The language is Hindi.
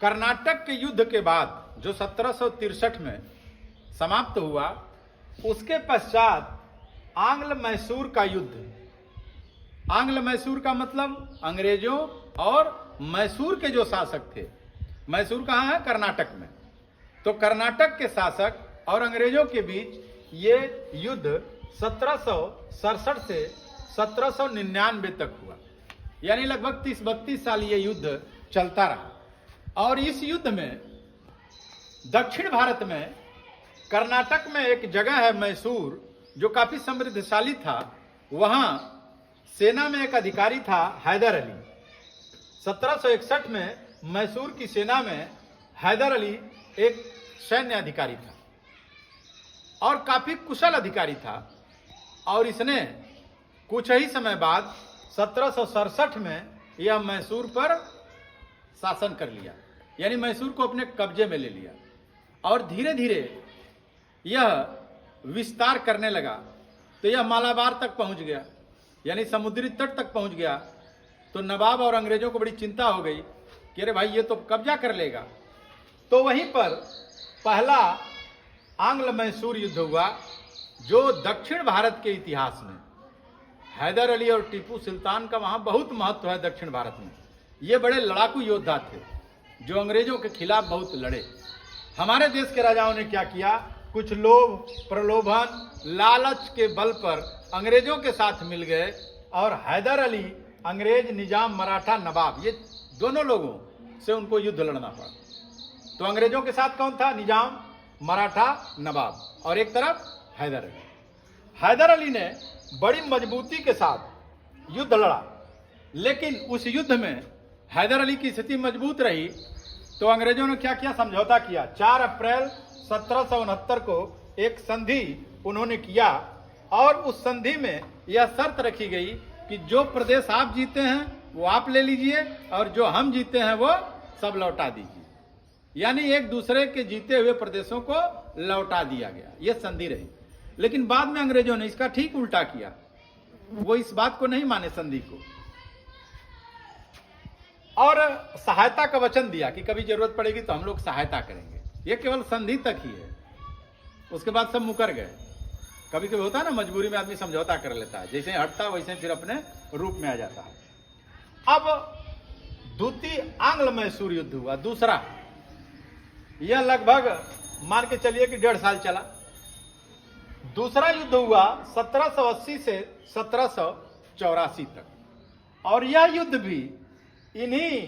कर्नाटक के युद्ध के बाद जो 1763 में समाप्त हुआ, उसके पश्चात आंग्ल मैसूर का युद्ध, आंग्ल मैसूर का मतलब अंग्रेजों और मैसूर के जो शासक थे, मैसूर कहाँ है? कर्नाटक में। तो कर्नाटक के शासक और अंग्रेजों के बीच ये युद्ध 1767 से 1799 तक हुआ, यानी लगभग 30-32 साल ये युद्ध चलता रहा। और इस युद्ध में दक्षिण भारत में कर्नाटक में एक जगह है मैसूर, जो काफी समृद्धशाली था। वहां सेना में एक अधिकारी था हैदर अली। 1761 में मैसूर की सेना में हैदर अली एक सैन्य अधिकारी था और काफी कुशल अधिकारी था। और इसने कुछ ही समय बाद 1767 में यह मैसूर पर शासन कर लिया, यानी मैसूर को अपने कब्जे में ले लिया। और धीरे धीरे यह विस्तार करने लगा, तो यह मालाबार तक पहुंच गया, यानी समुद्री तट तक पहुंच गया। तो नवाब और अंग्रेजों को बड़ी चिंता हो गई कि अरे भाई, ये तो कब्जा कर लेगा। तो वहीं पर पहला आंग्ल मैसूर युद्ध हुआ, जो दक्षिण भारत के इतिहास में हैदर अली और टीपू सुल्तान का वहां बहुत महत्व है। दक्षिण भारत में ये बड़े लड़ाकू योद्धा थे जो अंग्रेजों के खिलाफ बहुत लड़े। हमारे देश के राजाओं ने क्या किया? कुछ लोभ, प्रलोभन, लालच के बल पर अंग्रेजों के साथ मिल गए और हैदर अली, अंग्रेज निजाम, मराठा नवाब, ये दोनों लोगों से उनको युद्ध लड़ना पड़ा। तो अंग्रेजों के साथ कौन था? निजाम, मराठा नवाब, और एक तरफ हैदर अली। हैदर अली ने बड़ी मजबूती के साथ युद्ध लड़ा, लेकिन उस युद्ध में हैदर अली की स्थिति मजबूत रही। तो अंग्रेजों ने क्या किया? समझौता किया। 4 अप्रैल 1769 को एक संधि उन्होंने किया, और उस संधि में यह शर्त रखी गई कि जो प्रदेश आप जीते हैं वो आप ले लीजिए, और जो हम जीते हैं वो सब लौटा दीजिए। यानी एक दूसरे के जीते हुए प्रदेशों को लौटा दिया गया, यह संधि रही। लेकिन बाद में अंग्रेजों ने इसका ठीक उल्टा किया, वो इस बात को नहीं माने संधि को, और सहायता का वचन दिया कि कभी जरूरत पड़ेगी तो हम लोग सहायता करेंगे। ये केवल संधि तक ही है, उसके बाद सब मुकर गए। कभी कभी होता है ना, मजबूरी में आदमी समझौता कर लेता है, जैसे हटता वैसे फिर अपने रूप में आ जाता है। अब द्वितीय आंग्ल मैसूर युद्ध हुआ, दूसरा। यह लगभग मान के चलिए कि 1.5 साल चला। दूसरा युद्ध हुआ 1780 से 1784 तक, और यह युद्ध भी इन्हीं